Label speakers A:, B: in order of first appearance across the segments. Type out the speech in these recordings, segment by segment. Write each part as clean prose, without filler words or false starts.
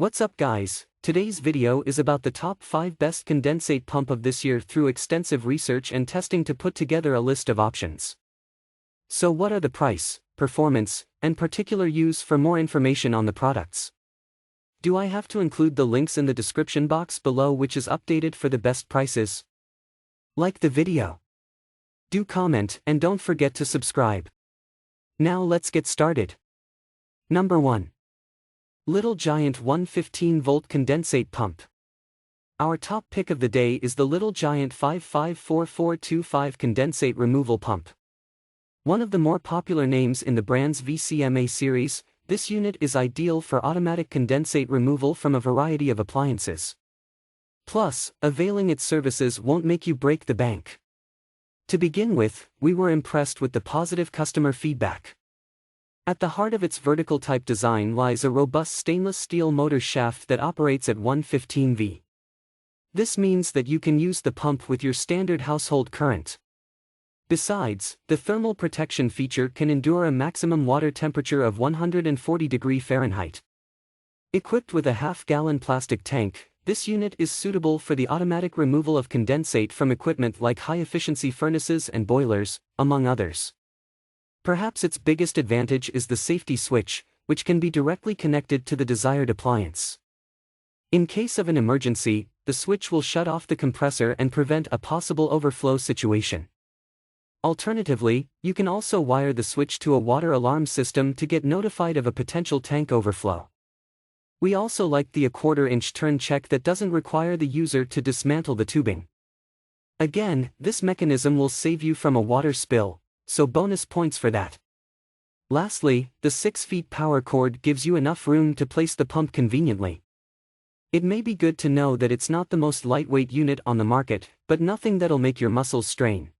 A: What's up guys, today's video is about the top 5 best condensate pump of this year through extensive research and testing to put together a list of options. So what are the price, performance, and particular use? For more information on the products, do I have to include the links in the description box below, which is updated for the best prices? Like the video, do comment, and don't forget to subscribe. Now let's get started. Number 1. Little Giant 115-volt condensate pump. Our top pick of the day is the Little Giant 554425 condensate removal pump. One of the more popular names in the brand's VCMA series, this unit is ideal for automatic condensate removal from a variety of appliances. Plus, availing its services won't make you break the bank. To begin with, we were impressed with the positive customer feedback. At the heart of its vertical type design lies a robust stainless steel motor shaft that operates at 115 V. This means that you can use the pump with your standard household current. Besides, the thermal protection feature can endure a maximum water temperature of 140 degrees Fahrenheit. Equipped with a half-gallon plastic tank, this unit is suitable for the automatic removal of condensate from equipment like high-efficiency furnaces and boilers, among others. Perhaps its biggest advantage is the safety switch, which can be directly connected to the desired appliance. In case of an emergency, the switch will shut off the compressor and prevent a possible overflow situation. Alternatively, you can also wire the switch to a water alarm system to get notified of a potential tank overflow. We also like the 1/4-inch turn check that doesn't require the user to dismantle the tubing. Again, this mechanism will save you from a water spill, so bonus points for that. Lastly, the 6 feet power cord gives you enough room to place the pump conveniently. It may be good to know that it's not the most lightweight unit on the market, but nothing that'll make your muscles strain.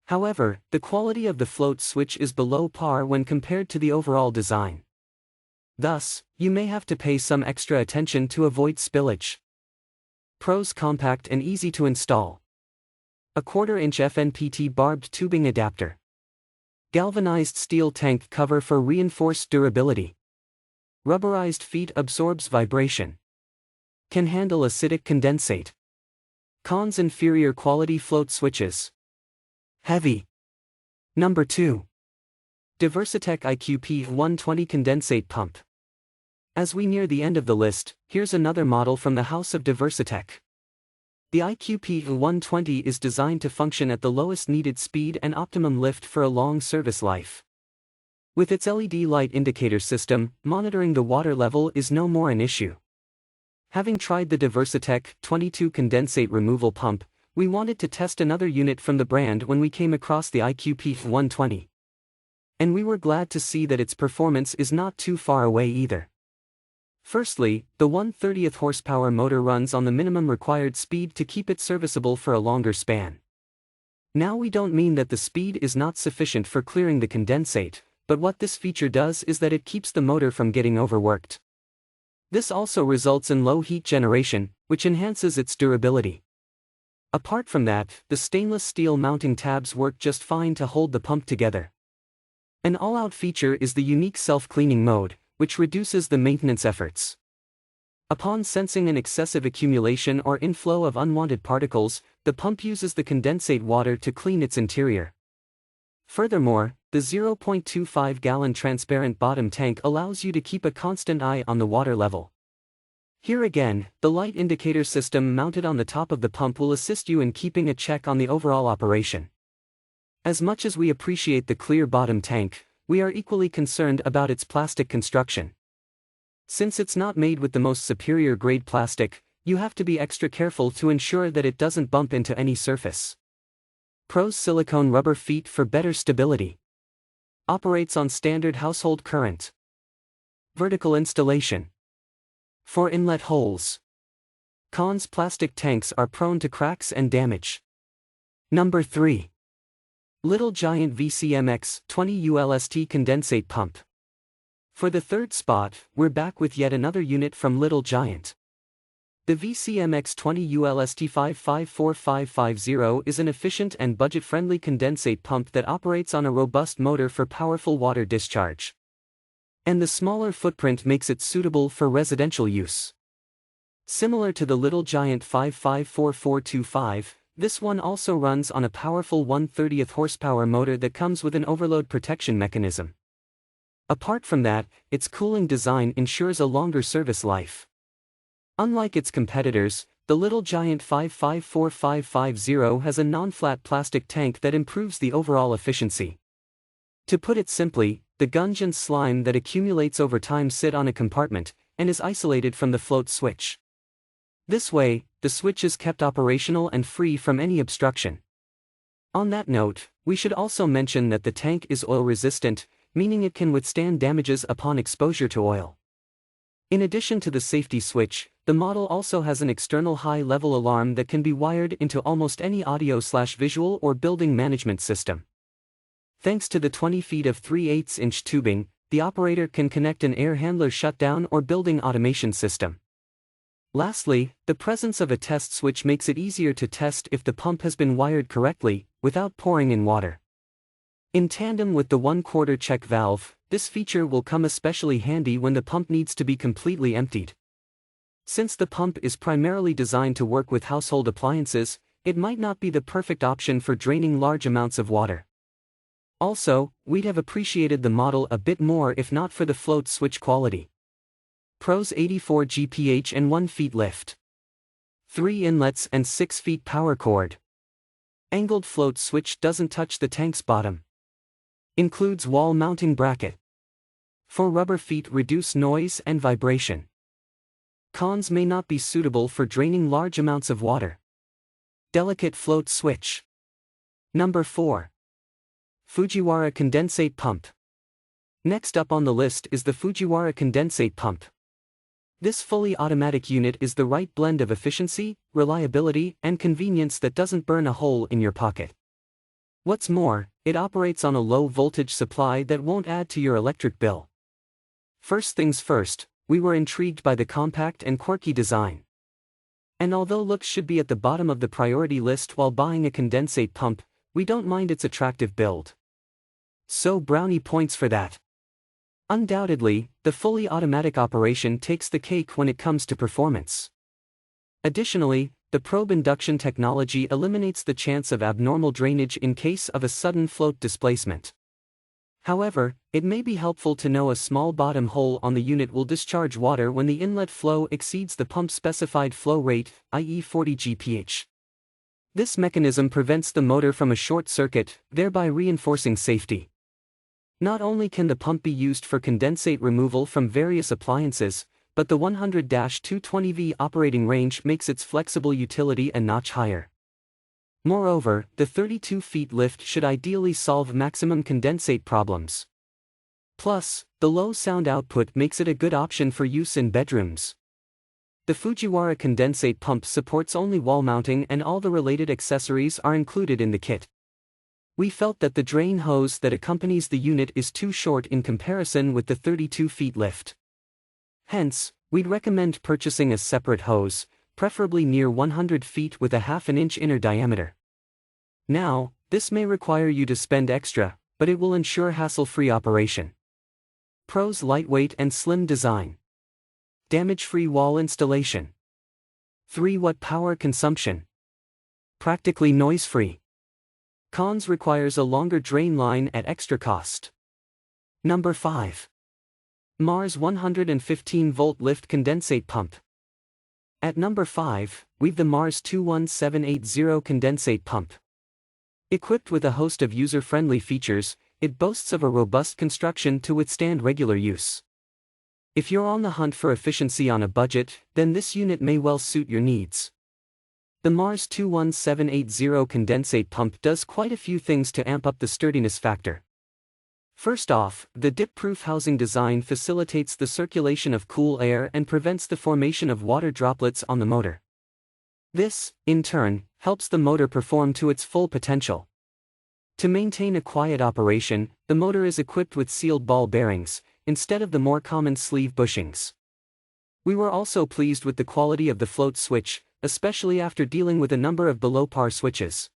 A: However, the quality of the float switch is below par when compared to the overall design. Thus, you may have to pay some extra attention to avoid spillage. Pros: compact and easy to install. A 1/4-inch FNPT barbed tubing adapter. Galvanized steel tank cover for reinforced durability. Rubberized feet absorbs vibration. Can handle acidic condensate. Cons: inferior quality float switches. Heavy. Number 2. Diversitech IQP 120 condensate pump. As we near the end of the list, here's another model from the house of Diversitech. The IQP 120 is designed to function at the lowest needed speed and optimum lift for a long service life. With its LED light indicator system, monitoring the water level is no more an issue. Having tried the Diversitech 22 condensate removal pump, we wanted to test another unit from the brand when we came across the IQP 120. And we were glad to see that its performance is not too far away either. Firstly, the 1/30th horsepower motor runs on the minimum required speed to keep it serviceable for a longer span. Now, we don't mean that the speed is not sufficient for clearing the condensate, but what this feature does is that it keeps the motor from getting overworked. This also results in low heat generation, which enhances its durability. Apart from that, the stainless steel mounting tabs work just fine to hold the pump together. An all-out feature is the unique self-cleaning mode, which reduces the maintenance efforts. Upon sensing an excessive accumulation or inflow of unwanted particles, the pump uses the condensate water to clean its interior. Furthermore, the 0.25-gallon transparent bottom tank allows you to keep a constant eye on the water level. Here again, the light indicator system mounted on the top of the pump will assist you in keeping a check on the overall operation. As much as we appreciate the clear bottom tank, we are equally concerned about its plastic construction. Since it's not made with the most superior grade plastic, you have to be extra careful to ensure that it doesn't bump into any surface. Pros: silicone rubber feet for better stability. Operates on standard household current. Vertical installation. 4 inlet holes. Cons: plastic tanks are prone to cracks and damage. Number 3. Little Giant VCMX 20 ULST condensate pump. For the third spot, we're back with yet another unit from Little Giant. The VCMX 20 ULST 554550 is an efficient and budget-friendly condensate pump that operates on a robust motor for powerful water discharge. And the smaller footprint makes it suitable for residential use. Similar to the Little Giant 554425, this one also runs on a powerful 1/30th horsepower motor that comes with an overload protection mechanism. Apart from that, its cooling design ensures a longer service life. Unlike its competitors, the Little Giant 554550 has a non-flat plastic tank that improves the overall efficiency. To put it simply, the gunge and slime that accumulates over time sit on a compartment, and is isolated from the float switch. This way, the switch is kept operational and free from any obstruction. On that note, we should also mention that the tank is oil-resistant, meaning it can withstand damages upon exposure to oil. In addition to the safety switch, the model also has an external high-level alarm that can be wired into almost any audio/visual or building management system. Thanks to the 20 feet of 3/8-inch tubing, the operator can connect an air handler shutdown or building automation system. Lastly, the presence of a test switch makes it easier to test if the pump has been wired correctly, without pouring in water. In tandem with the 1/4 check valve, this feature will come especially handy when the pump needs to be completely emptied. Since the pump is primarily designed to work with household appliances, it might not be the perfect option for draining large amounts of water. Also, we'd have appreciated the model a bit more if not for the float switch quality. Pros: 84 GPH and 1 feet lift. 3 inlets and 6 feet power cord. Angled float switch doesn't touch the tank's bottom. Includes wall mounting bracket. 4 rubber feet reduce noise and vibration. Cons: may not be suitable for draining large amounts of water. Delicate float switch. Number 4. FUJIWARA Condensate Pump. Next up on the list is the FUJIWARA Condensate Pump. This fully automatic unit is the right blend of efficiency, reliability, and convenience that doesn't burn a hole in your pocket. What's more, it operates on a low-voltage supply that won't add to your electric bill. First things first, we were intrigued by the compact and quirky design. And although looks should be at the bottom of the priority list while buying a condensate pump, we don't mind its attractive build. So brownie points for that. Undoubtedly, the fully automatic operation takes the cake when it comes to performance. Additionally, the probe induction technology eliminates the chance of abnormal drainage in case of a sudden float displacement. However, it may be helpful to know a small bottom hole on the unit will discharge water when the inlet flow exceeds the pump's specified flow rate, i.e. 40 GPH. This mechanism prevents the motor from a short circuit, thereby reinforcing safety. Not only can the pump be used for condensate removal from various appliances, but the 100-220V operating range makes its flexible utility a notch higher. Moreover, the 32 feet lift should ideally solve maximum condensate problems. Plus, the low sound output makes it a good option for use in bedrooms. The FUJIWARA condensate pump supports only wall mounting and all the related accessories are included in the kit. We felt that the drain hose that accompanies the unit is too short in comparison with the 32 feet lift. Hence, we'd recommend purchasing a separate hose, preferably near 100 feet with a 1/2 inch inner diameter. Now, this may require you to spend extra, but it will ensure hassle-free operation. Pros: lightweight and slim design. Damage-free wall installation. 3-watt power consumption. Practically noise-free. Cons: requires a longer drain line at extra cost. Number 5. Mars 115-volt lift condensate pump. At number 5, we've the Mars 21780 condensate pump. Equipped with a host of user-friendly features, it boasts of a robust construction to withstand regular use. If you're on the hunt for efficiency on a budget, then this unit may well suit your needs. The Mars 21780 condensate pump does quite a few things to amp up the sturdiness factor. First off, the dip-proof housing design facilitates the circulation of cool air and prevents the formation of water droplets on the motor. This, in turn, helps the motor perform to its full potential. To maintain a quiet operation, the motor is equipped with sealed ball bearings, instead of the more common sleeve bushings. We were also pleased with the quality of the float switch, especially after dealing with a number of below-par switches.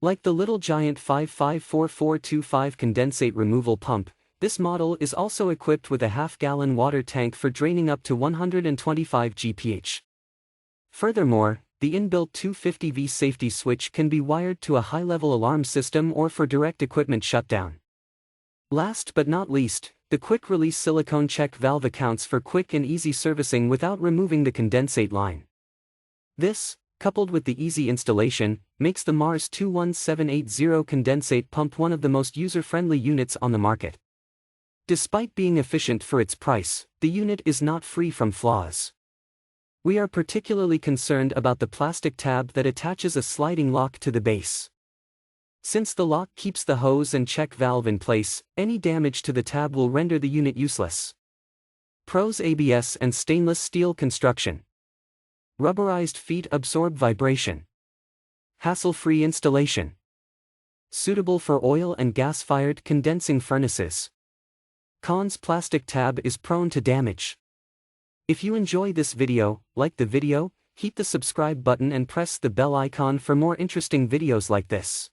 A: Like the Little Giant 554425 condensate removal pump, This model is also equipped with a half-gallon water tank for draining up to 125 GPH. Furthermore, the inbuilt 250V safety switch can be wired to a high-level alarm system or for direct equipment shutdown. Last but not least, the quick-release silicone check valve accounts for quick and easy servicing without removing the condensate line. This, coupled with the easy installation, makes the Mars 21780 condensate pump one of the most user-friendly units on the market. Despite being efficient for its price, the unit is not free from flaws. We are particularly concerned about the plastic tab that attaches a sliding lock to the base. Since the lock keeps the hose and check valve in place, any damage to the tab will render the unit useless. Pros: ABS and stainless steel construction. Rubberized feet absorb vibration. Hassle-free installation. Suitable for oil and gas-fired condensing furnaces. Cons: plastic tab is prone to damage. If you enjoy this video, like the video, hit the subscribe button and press the bell icon for more interesting videos like this.